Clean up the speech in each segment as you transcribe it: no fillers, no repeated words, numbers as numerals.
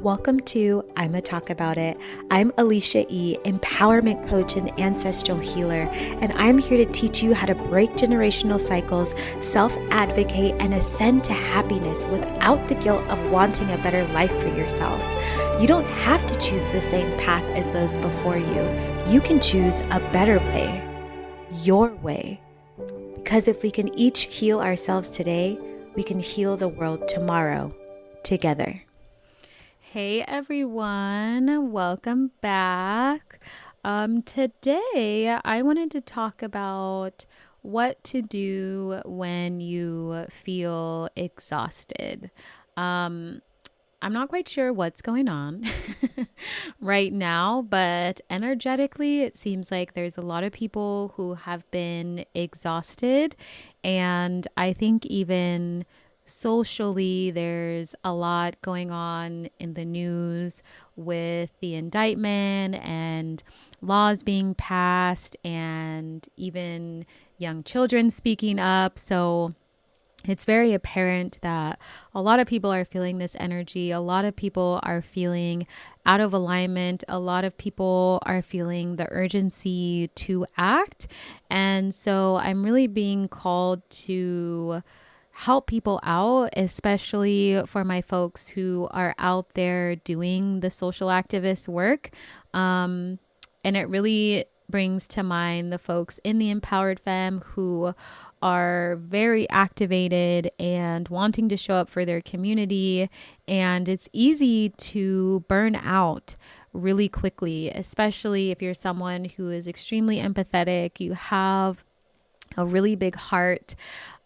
Welcome to I'ma Talk About It. I'm Alicia E., empowerment coach and ancestral healer, and I'm here to teach you how to break generational cycles, self-advocate, and ascend to happiness without the guilt of wanting a better life for yourself. You don't have to choose the same path as those before you. You can choose a better way, your way. Because if we can each heal ourselves today, we can heal the world tomorrow together. Hey everyone, welcome back. Today I wanted to talk about what to do when you feel exhausted. I'm not quite sure what's going on right now, but energetically, it seems like there's a lot of people who have been exhausted, and I think even socially, there's a lot going on in the news with the indictment and laws being passed and even young children speaking up. So it's very apparent that a lot of people are feeling this energy. A lot of people are feeling out of alignment. A lot of people are feeling the urgency to act. And so I'm really being called to help people out, especially for my folks who are out there doing the social activist work. And it really brings to mind the folks in the Empowered Femme who are very activated and wanting to show up for their community. And it's easy to burn out really quickly, especially if you're someone who is extremely empathetic, you have a really big heart,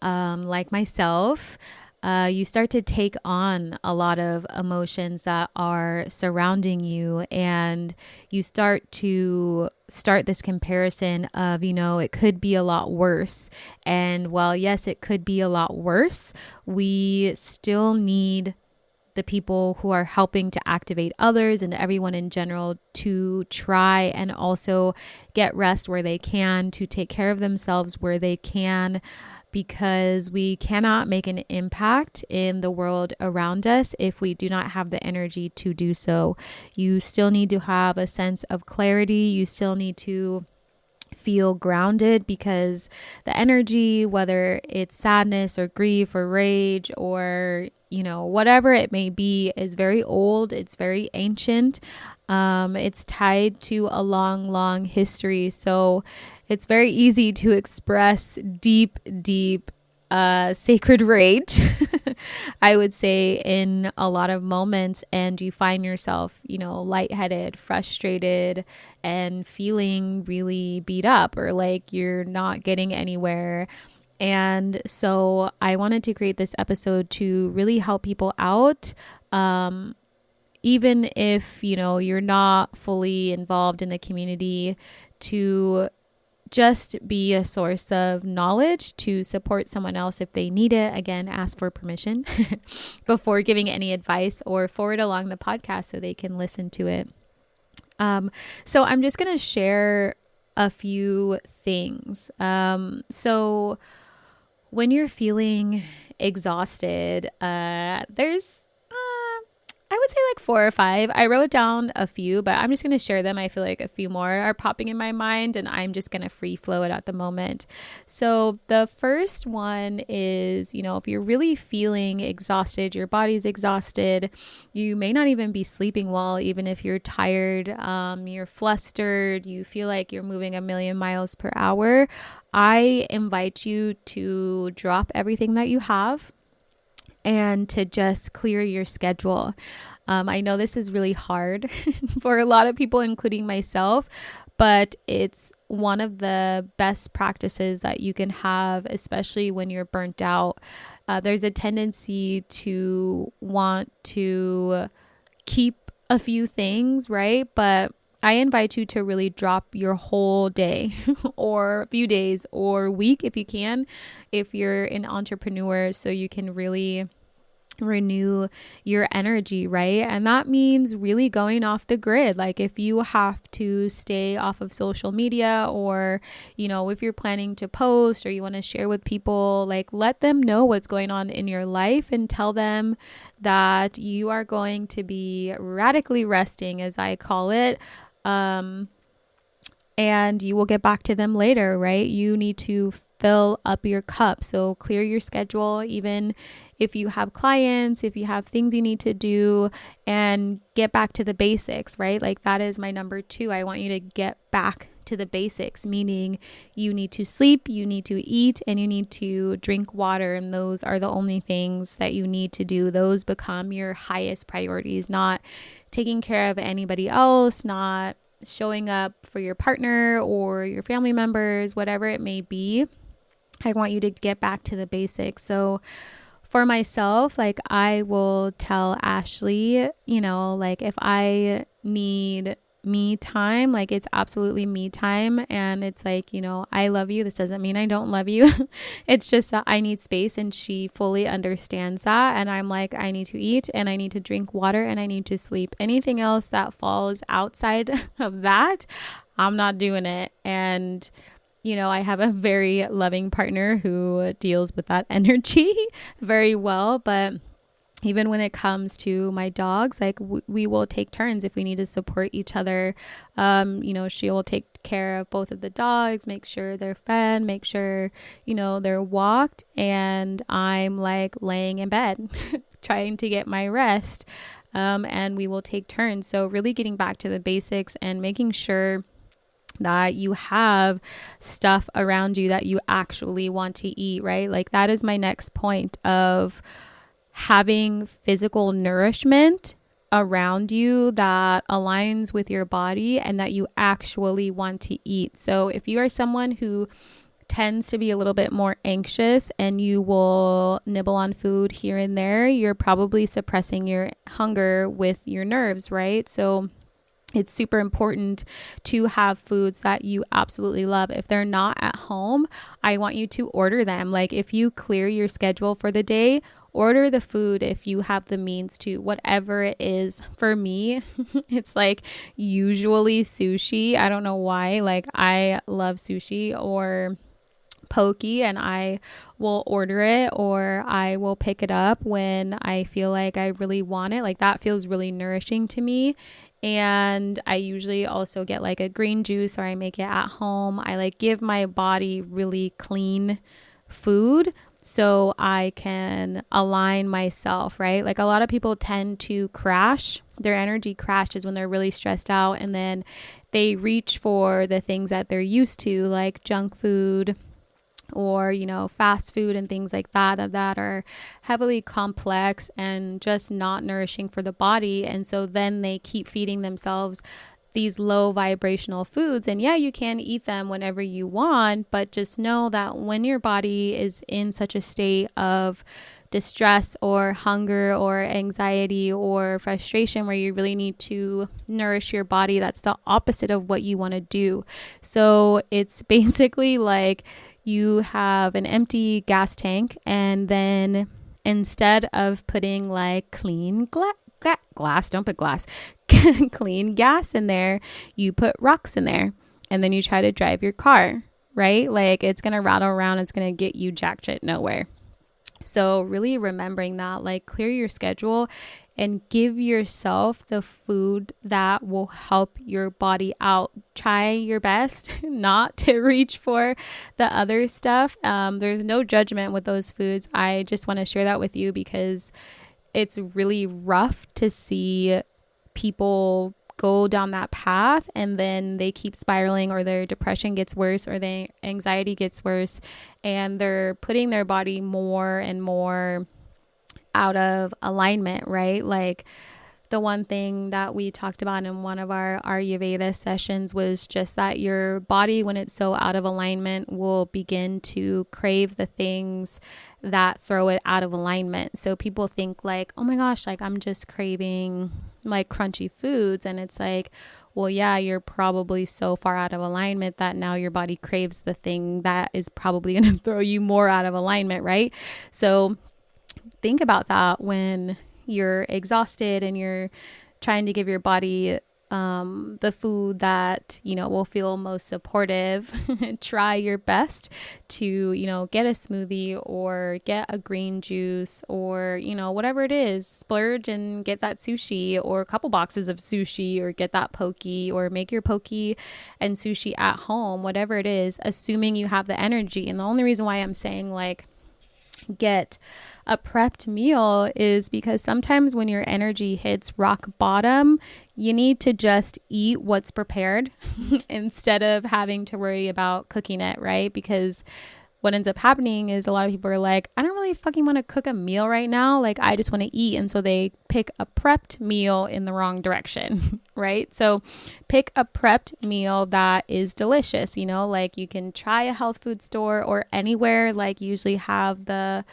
like myself. You start to take on a lot of emotions that are surrounding you, and you start this comparison of, it could be a lot worse. And while yes, it could be a lot worse, we still need the people who are helping to activate others and everyone in general to try and also get rest where they can, to take care of themselves where they can, because we cannot make an impact in the world around us if we do not have the energy to do so. You still need to have a sense of clarity. You still need to feel grounded, because the energy, whether it's sadness or grief or rage or whatever it may be, is very old. It's very ancient. It's tied to a long history. So it's very easy to express deep sacred rage, I would say, in a lot of moments, and you find yourself, lightheaded, frustrated, and feeling really beat up, or like you're not getting anywhere. And so I wanted to create this episode to really help people out. Even if, you're not fully involved in the community, to just be a source of knowledge to support someone else if they need it. Again, ask for permission before giving any advice, or forward along the podcast so they can listen to it. So I'm just going to share a few things. So when you're feeling exhausted, there's I would say like 4 or 5. I wrote down a few, but I'm just going to share them. I feel like a few more are popping in my mind, and I'm just going to free flow it at the moment. So the first one is, if you're really feeling exhausted, your body's exhausted, you may not even be sleeping well, even if you're tired, you're flustered, you feel like you're moving a million miles per hour. I invite you to drop everything that you have and to just clear your schedule. I know this is really hard for a lot of people, including myself, but it's one of the best practices that you can have, especially when you're burnt out. There's a tendency to want to keep a few things, right? But I invite you to really drop your whole day or a few days or week if you can, if you're an entrepreneur, so you can really renew your energy, right? And that means really going off the grid. Like if you have to stay off of social media, or, if you're planning to post or you want to share with people, like let them know what's going on in your life and tell them that you are going to be radically resting, as I call it. And you will get back to them later, right? You need to fill up your cup. So clear your schedule, even if you have clients, if you have things you need to do, and get back to the basics, right? Like that is my number 2. I want you to get back to the basics, meaning you need to sleep, you need to eat, and you need to drink water. And those are the only things that you need to do. Those become your highest priorities, not taking care of anybody else, not showing up for your partner or your family members, whatever it may be. I want you to get back to the basics. So for myself, like I will tell Ashley, like if I need me time, like it's absolutely me time. And it's like, I love you. This doesn't mean I don't love you. It's just that I need space, and she fully understands that. And I'm like, I need to eat, and I need to drink water, and I need to sleep. Anything else that falls outside of that, I'm not doing it. And I have a very loving partner who deals with that energy very well. But even when it comes to my dogs, like we will take turns if we need to support each other. She will take care of both of the dogs, make sure they're fed, make sure, they're walked. And I'm like laying in bed trying to get my rest. And we will take turns. So really getting back to the basics and making sure that you have stuff around you that you actually want to eat, right? Like that is my next point of having physical nourishment around you that aligns with your body and that you actually want to eat. So if you are someone who tends to be a little bit more anxious and you will nibble on food here and there, you're probably suppressing your hunger with your nerves, right? So it's super important to have foods that you absolutely love. If they're not at home, I want you to order them. Like if you clear your schedule for the day, order the food if you have the means to, whatever it is. For me, it's like usually sushi. I don't know why. Like I love sushi or poke, and I will order it, or I will pick it up when I feel like I really want it. Like that feels really nourishing to me. And I usually also get like a green juice, or I make it at home. I like give my body really clean food so I can align myself, right? Like a lot of people tend to crash. Their energy crashes when they're really stressed out, and then they reach for the things that they're used to, like junk food, or fast food and things like that are heavily complex and just not nourishing for the body. And so then they keep feeding themselves these low vibrational foods. And yeah, you can eat them whenever you want, but just know that when your body is in such a state of distress or hunger or anxiety or frustration where you really need to nourish your body, that's the opposite of what you want to do. So it's basically like you have an empty gas tank, and then instead of putting like clean glass, don't put glass, clean gas in there, you put rocks in there, and then you try to drive your car, right? Like it's going to rattle around. It's going to get you jack shit nowhere. So really remembering that, like clear your schedule and give yourself the food that will help your body out. Try your best not to reach for the other stuff. There's no judgment with those foods. I just want to share that with you because it's really rough to see people go down that path and then they keep spiraling, or their depression gets worse, or their anxiety gets worse, and they're putting their body more and more out of alignment, right? Like the one thing that we talked about in one of our Ayurveda sessions was just that your body, when it's so out of alignment, will begin to crave the things that throw it out of alignment. So people think like, oh my gosh, like I'm just craving like crunchy foods. And it's like, well, yeah, you're probably so far out of alignment that now your body craves the thing that is probably going to throw you more out of alignment, right? So think about that when you're exhausted and you're trying to give your body the food that, will feel most supportive. Try your best to, get a smoothie or get a green juice or, whatever it is, splurge and get that sushi or a couple boxes of sushi or get that poke or make your poke and sushi at home, whatever it is, assuming you have the energy. And the only reason why I'm saying like, get a prepped meal is because sometimes when your energy hits rock bottom, you need to just eat what's prepared instead of having to worry about cooking it, right? Because what ends up happening is a lot of people are like, I don't really fucking want to cook a meal right now. Like, I just want to eat. And so they pick a prepped meal in the wrong direction, right? So pick a prepped meal that is delicious, like you can try a health food store or anywhere, like usually have the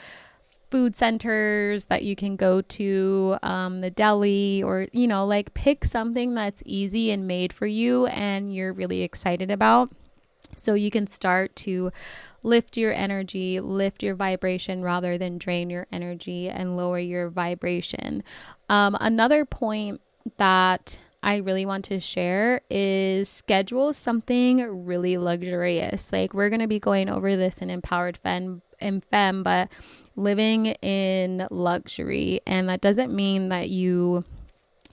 food centers that you can go to, the deli, or, like pick something that's easy and made for you and you're really excited about. So you can start to lift your energy, lift your vibration rather than drain your energy and lower your vibration. Another point that I really want to share is schedule something really luxurious. Like we're going to be going over this in Empowered Femme, but living in luxury. And that doesn't mean that you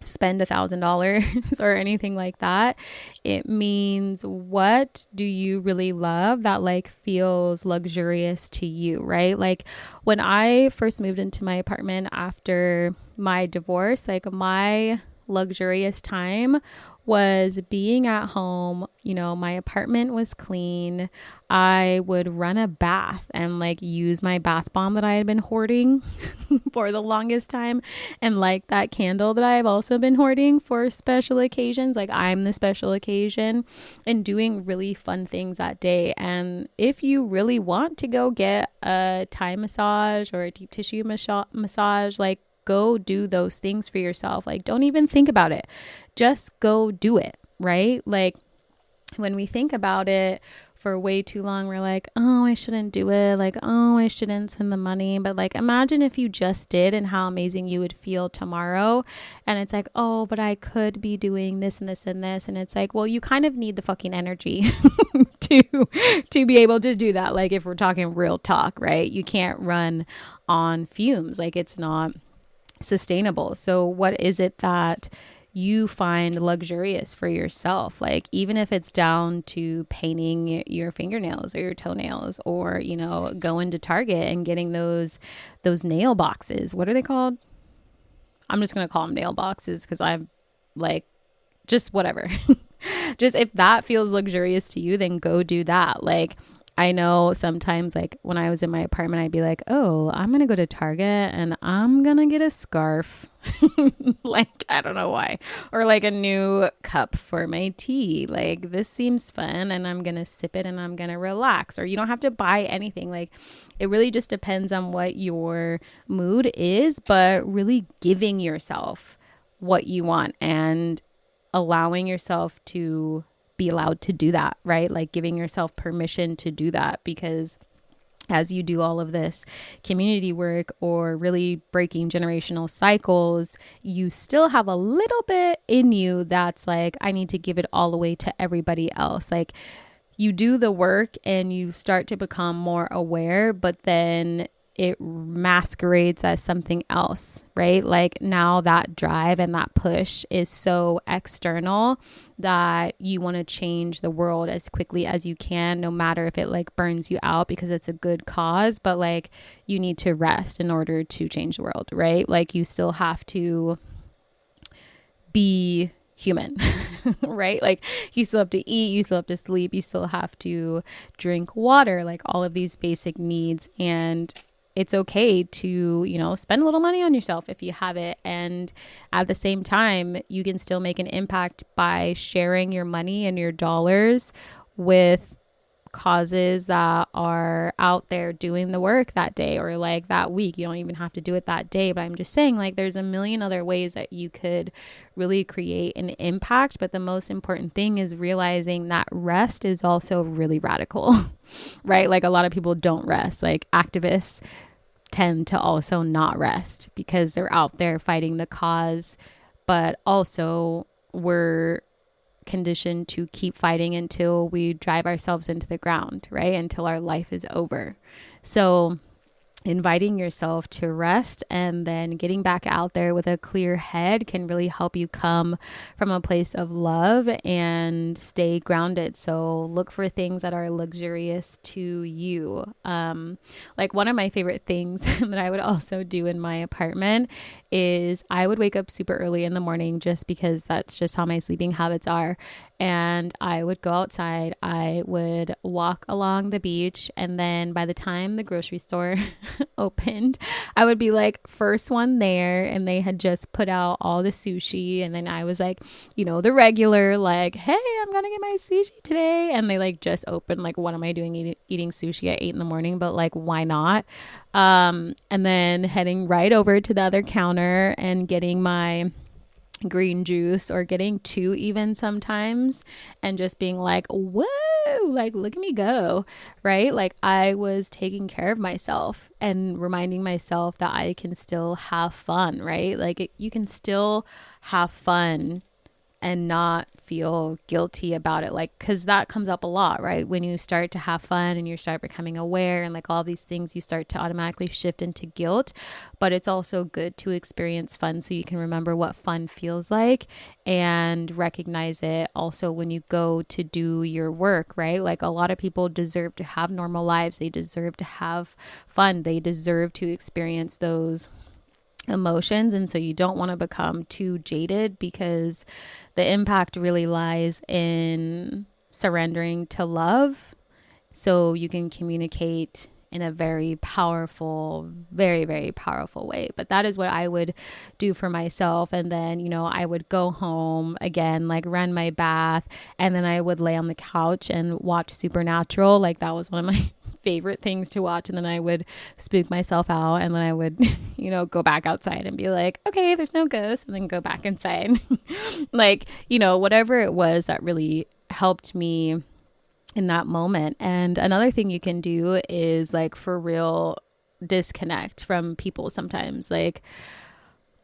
spend $1,000 or anything like that. It means, what do you really love that like feels luxurious to you, right? Like when I first moved into my apartment after my divorce, like my luxurious time was being at home. My apartment was clean. I would run a bath and like use my bath bomb that I had been hoarding for the longest time, and like that candle that I've also been hoarding for special occasions. Like I'm the special occasion, and doing really fun things that day. And if you really want to go get a Thai massage or a deep tissue massage, like go do those things for yourself. Like don't even think about it. Just go do it, right? Like when we think about it for way too long, we're like, oh, I shouldn't do it. Like, oh, I shouldn't spend the money. But like, imagine if you just did and how amazing you would feel tomorrow. And it's like, oh, but I could be doing this and this and this. And it's like, well, you kind of need the fucking energy to be able to do that. Like if we're talking real talk, right? You can't run on fumes. Like it's not sustainable. So what is it that you find luxurious for yourself? Like even if it's down to painting your fingernails or your toenails, or going to Target and getting those nail boxes. What are they called? I'm just gonna call them nail boxes because I'm like, just whatever. Just if that feels luxurious to you, then go do that. Like I know sometimes like when I was in my apartment, I'd be like, oh, I'm going to go to Target and I'm going to get a scarf. Like, I don't know why. Or like a new cup for my tea. Like this seems fun and I'm going to sip it and I'm going to relax. Or you don't have to buy anything. Like it really just depends on what your mood is, but really giving yourself what you want and allowing yourself to be allowed to do that, right? Like giving yourself permission to do that, because as you do all of this community work or really breaking generational cycles, you still have a little bit in you that's like, I need to give it all away to everybody else. Like you do the work and you start to become more aware, but then it masquerades as something else, right? Like now that drive and that push is so external that you want to change the world as quickly as you can, no matter if it like burns you out because it's a good cause, but like you need to rest in order to change the world, right? Like you still have to be human, right? Like you still have to eat, you still have to sleep, you still have to drink water, like all of these basic needs. And it's okay to, spend a little money on yourself if you have it. And at the same time, you can still make an impact by sharing your money and your dollars with causes that are out there doing the work that day or like that week. You don't even have to do it that day, but I'm just saying like there's a million other ways that you could really create an impact. But the most important thing is realizing that rest is also really radical, right? Like a lot of people don't rest, like activists tend to also not rest because they're out there fighting the cause, but also we're conditioned to keep fighting until we drive ourselves into the ground, right? Until our life is over. So inviting yourself to rest and then getting back out there with a clear head can really help you come from a place of love and stay grounded. So look for things that are luxurious to you. Like one of my favorite things that I would also do in my apartment is I would wake up super early in the morning just because that's just how my sleeping habits are. And I would go outside, I would walk along the beach, and then by the time the grocery store opened, I would be like first one there, and they had just put out all the sushi, and then I was like, the regular, like, hey, I'm gonna get my sushi today, and they like just opened, like, what am I doing eating sushi at 8 in the morning, but like, why not? And then heading right over to the other counter and getting my green juice, or getting two even sometimes, and just being like, whoa, like, look at me go, right? Like I was taking care of myself and reminding myself that I can still have fun, right? Like you can still have fun and not feel guilty about it, like, because that comes up a lot, right? When you start to have fun and you start becoming aware and like all these things, you start to automatically shift into guilt. But it's also good to experience fun so you can remember what fun feels like and recognize it also when you go to do your work, right? Like a lot of people deserve to have normal lives, they deserve to have fun, they deserve to experience those emotions. And so you don't want to become too jaded, because the impact really lies in surrendering to love so you can communicate in a very powerful, very, very powerful way. But that is what I would do for myself. And then, I would go home again, like run my bath, and then I would lay on the couch and watch Supernatural. Like that was one of my favorite things to watch. And then I would spook myself out, and then I would, go back outside and be like, okay, there's no ghost, and then go back inside. Like, whatever it was that really helped me in that moment. And another thing you can do is like for real disconnect from people sometimes. Like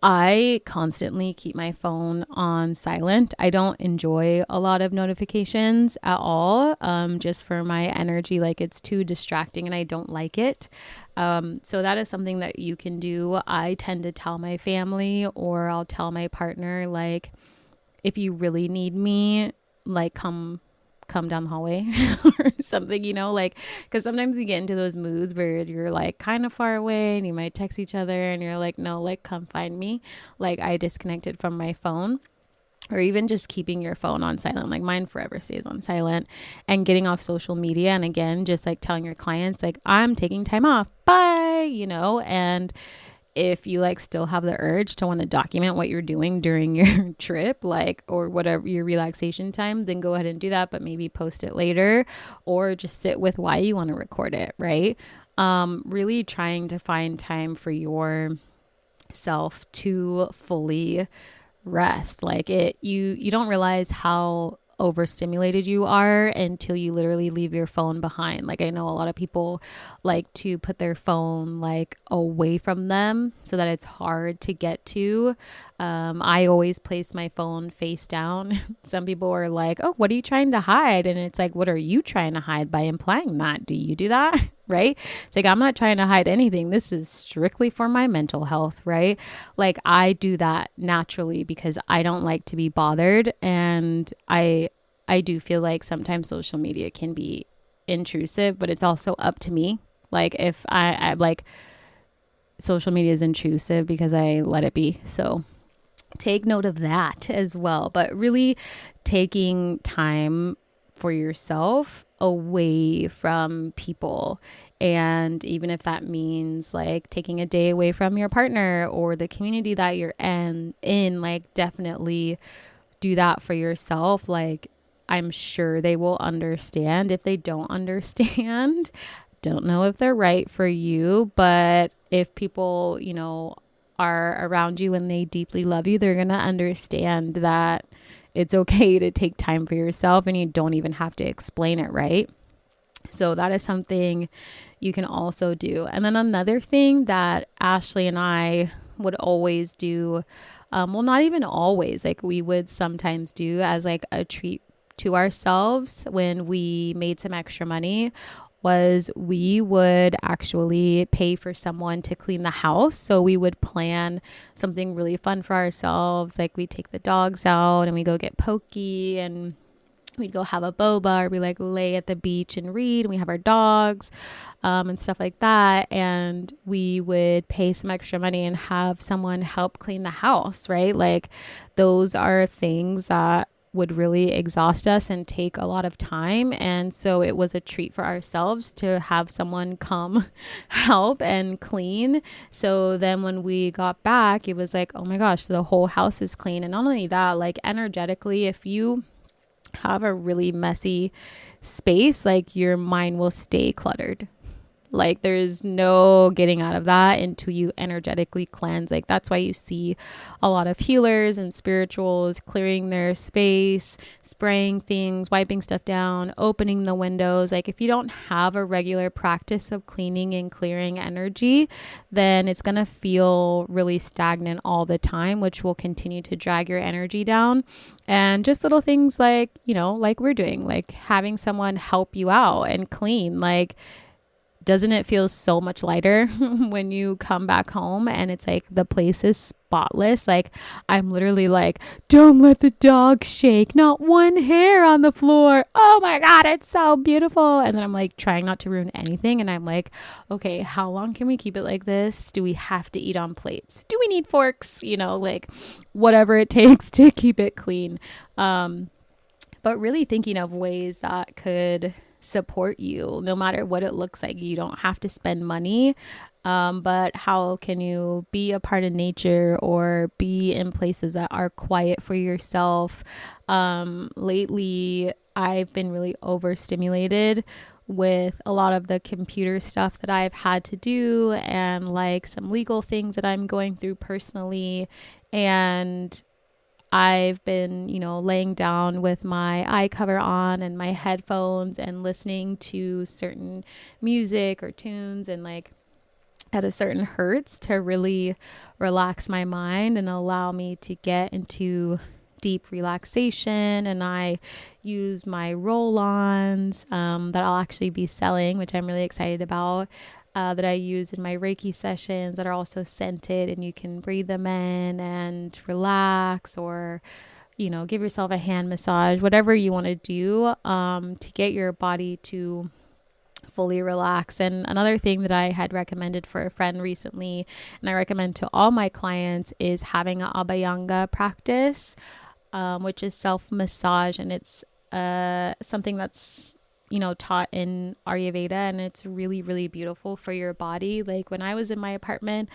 I constantly keep my phone on silent. I don't enjoy a lot of notifications at all, just for my energy. Like it's too distracting and I don't like it. So that is something that you can do. I tend to tell my family, or I'll tell my partner, like, if you really need me, like come down the hallway or something, like, because sometimes you get into those moods where you're like kind of far away and you might text each other and you're like, no, like come find me. Like I disconnected from my phone, or even just keeping your phone on silent. Like mine forever stays on silent, and getting off social media. And again, just like telling your clients, like, I'm taking time off, bye, and if you like still have the urge to want to document what you're doing during your trip, like, or whatever your relaxation time, then go ahead and do that, but maybe post it later, or just sit with why you want to record it, right? Really trying to find time for yourself to fully rest. Like you don't realize how overstimulated you are until you literally leave your phone behind. Like I know a lot of people like to put their phone like away from them so that it's hard to get to. I always place my phone face down. Some people are like, oh, what are you trying to hide? And it's like, what are you trying to hide by implying that? Do you do that? Right? It's like, I'm not trying to hide anything. This is strictly for my mental health, right? Like I do that naturally because I don't like to be bothered. And I do feel like sometimes social media can be intrusive, but it's also up to me. Like if I like, social media is intrusive because I let it be. So take note of that as well. But really taking time for yourself away from people. And even if that means like taking a day away from your partner or the community that you're in, like definitely do that for yourself. Like I'm sure they will understand. If they don't understand, don't know if they're right for you, but if people, are around you and they deeply love you, they're going to understand that it's okay to take time for yourself and you don't even have to explain it, right? So that is something you can also do. And then another thing that Ashley and I would always do, well, not even always, like we would sometimes do as like a treat to ourselves when we made some extra money, was we would actually pay for someone to clean the house. So we would plan something really fun for ourselves. Like we take the dogs out and we go get pokey, and we'd go have a boba, or we like lay at the beach and read, and we have our dogs and stuff like that. And we would pay some extra money and have someone help clean the house, right? Like those are things that would really exhaust us and take a lot of time. And so it was a treat for ourselves to have someone come help and clean. So then when we got back, it was like, oh my gosh, the whole house is clean. And not only that, like energetically, if you have a really messy space, like your mind will stay cluttered. Like there's no getting out of that until you energetically cleanse. Like that's why you see a lot of healers and spirituals clearing their space, spraying things, wiping stuff down, opening the windows. Like if you don't have a regular practice of cleaning and clearing energy, then it's going to feel really stagnant all the time, which will continue to drag your energy down. And just little things like, like we're doing, like having someone help you out and clean, like, doesn't it feel so much lighter when you come back home and it's like the place is spotless? Like I'm literally like, don't let the dog shake, not one hair on the floor. Oh my God, it's so beautiful. And then I'm like trying not to ruin anything. And I'm like, okay, how long can we keep it like this? Do we have to eat on plates? Do we need forks? Like whatever it takes to keep it clean. But really thinking of ways that could support you no matter what it looks like. You don't have to spend money, but how can you be a part of nature or be in places that are quiet for yourself? Lately I've been really overstimulated with a lot of the computer stuff that I've had to do, and like some legal things that I'm going through personally. And I've been, laying down with my eye cover on and my headphones and listening to certain music or tunes, and like at a certain hertz to really relax my mind and allow me to get into deep relaxation. And I use my roll-ons that I'll actually be selling, which I'm really excited about. That I use in my Reiki sessions that are also scented, and you can breathe them in and relax, or, give yourself a hand massage, whatever you want to do to get your body to fully relax. And another thing that I had recommended for a friend recently, and I recommend to all my clients, is having an Abhyanga practice, which is self-massage, and it's something that's taught in Ayurveda, and it's really, really beautiful for your body. Like when I was in my apartment,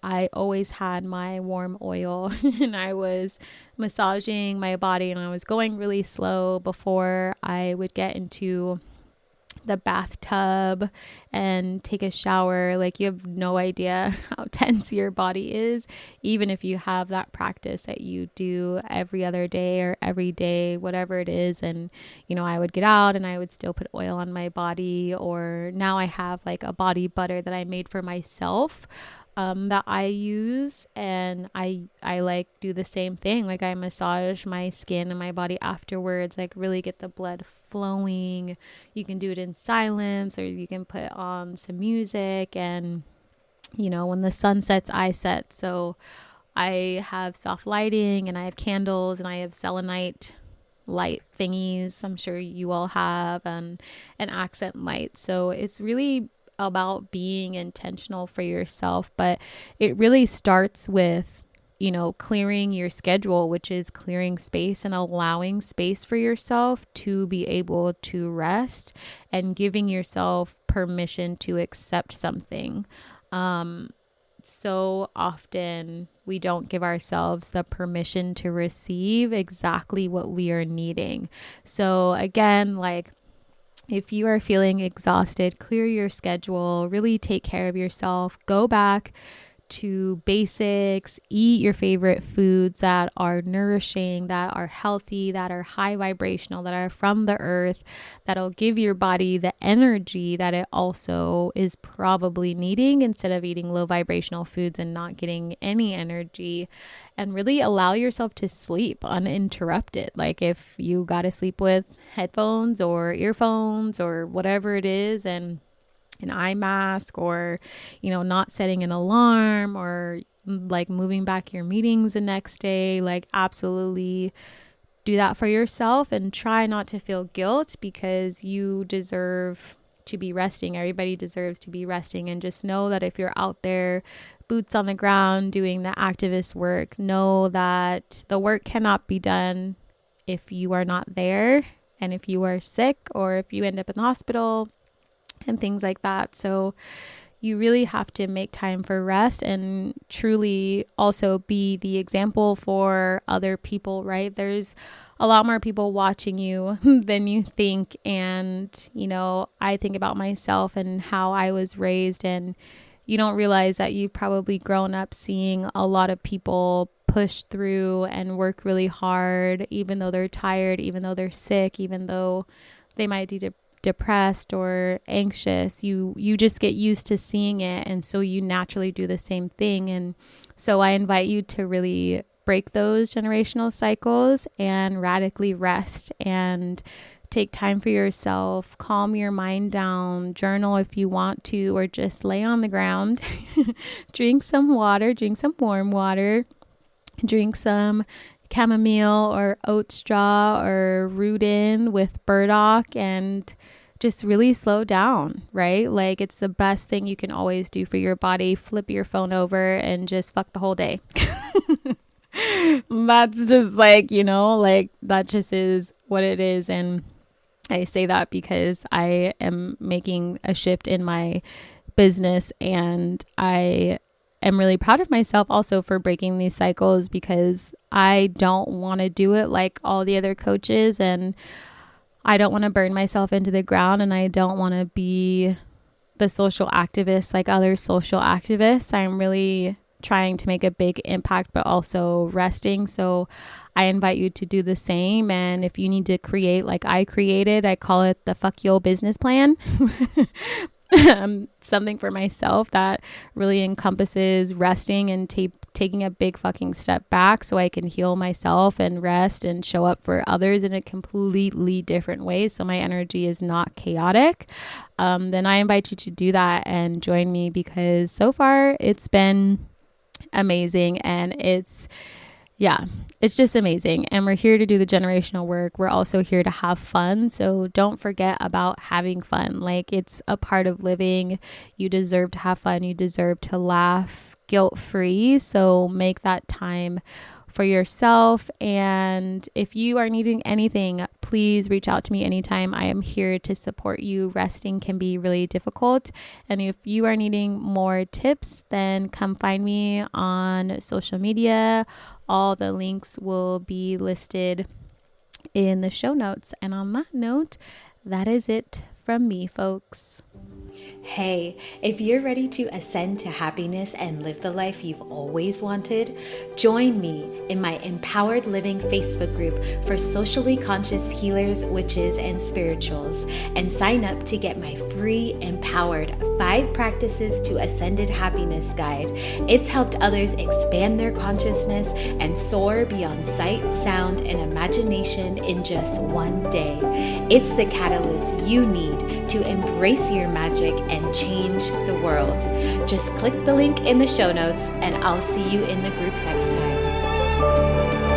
I always had my warm oil and I was massaging my body, and I was going really slow before I would get into the bathtub and take a shower. Like you have no idea how tense your body is, even if you have that practice that you do every other day or every day, whatever it is. And I would get out and I would still put oil on my body, or now I have like a body butter that I made for myself that I use, and I like do the same thing. Like I massage my skin and my body afterwards, like really get the blood flowing. You can do it in silence, or you can put on some music, and when the sun sets, I set. So I have soft lighting, and I have candles, and I have selenite light thingies, I'm sure you all have, and an accent light. So it's really about being intentional for yourself, but it really starts with clearing your schedule, which is clearing space and allowing space for yourself to be able to rest, and giving yourself permission to accept something. So often we don't give ourselves the permission to receive exactly what we are needing. So again, like if you are feeling exhausted, clear your schedule, really take care of yourself, go back to basics, eat your favorite foods that are nourishing, that are healthy, that are high vibrational, that are from the earth, that'll give your body the energy that it also is probably needing, instead of eating low vibrational foods and not getting any energy. And really allow yourself to sleep uninterrupted. Like if you got to sleep with headphones or earphones or whatever it is, and an eye mask, or, not setting an alarm, or like moving back your meetings the next day, like absolutely do that for yourself, and try not to feel guilt, because you deserve to be resting. Everybody deserves to be resting. And just know that if you're out there, boots on the ground, doing the activist work, know that the work cannot be done if you are not there, and if you are sick, or if you end up in the hospital and things like that. So you really have to make time for rest, and truly also be the example for other people, right? There's a lot more people watching you than you think. And, I think about myself and how I was raised, and you don't realize that you've probably grown up seeing a lot of people push through and work really hard, even though they're tired, even though they're sick, even though they might be depressed or anxious. You just get used to seeing it, and so you naturally do the same thing. And so I invite you to really break those generational cycles and radically rest, and take time for yourself, calm your mind down, journal if you want to, or just lay on the ground, drink some water, drink some warm water, drink some chamomile or oat straw or rootin with burdock, and just really slow down, right? Like it's the best thing you can always do for your body. Flip your phone over and just fuck the whole day. That's just like, that just is what it is. And I say that because I am making a shift in my business, and I am really proud of myself also for breaking these cycles, because I don't want to do it like all the other coaches, and I don't want to burn myself into the ground, and I don't want to be the social activist like other social activists. I'm really trying to make a big impact, but also resting. So I invite you to do the same. And if you need to create like I created, I call it the fuck yo business plan. Something for myself that really encompasses resting and taking a big fucking step back so I can heal myself and rest and show up for others in a completely different way, so my energy is not chaotic. Then I invite you to do that and join me, because so far it's been amazing, and it's just amazing. And we're here to do the generational work. We're also here to have fun. So don't forget about having fun. Like it's a part of living. You deserve to have fun. You deserve to laugh guilt-free. So make that time for yourself. And if you are needing anything, please reach out to me anytime. I am here to support you. Resting can be really difficult. And if you are needing more tips, then come find me on social media. All the links will be listed in the show notes. And on that note, that is it from me, folks. Hey, if you're ready to ascend to happiness and live the life you've always wanted, join me in my Empowered Living Facebook group for socially conscious healers, witches, and spirituals, and sign up to get my free Empowered 5 Practices to Ascended Happiness guide. It's helped others expand their consciousness and soar beyond sight, sound, and imagination in just one day. It's the catalyst you need to embrace your magic and change the world. Just click the link in the show notes, and I'll see you in the group next time.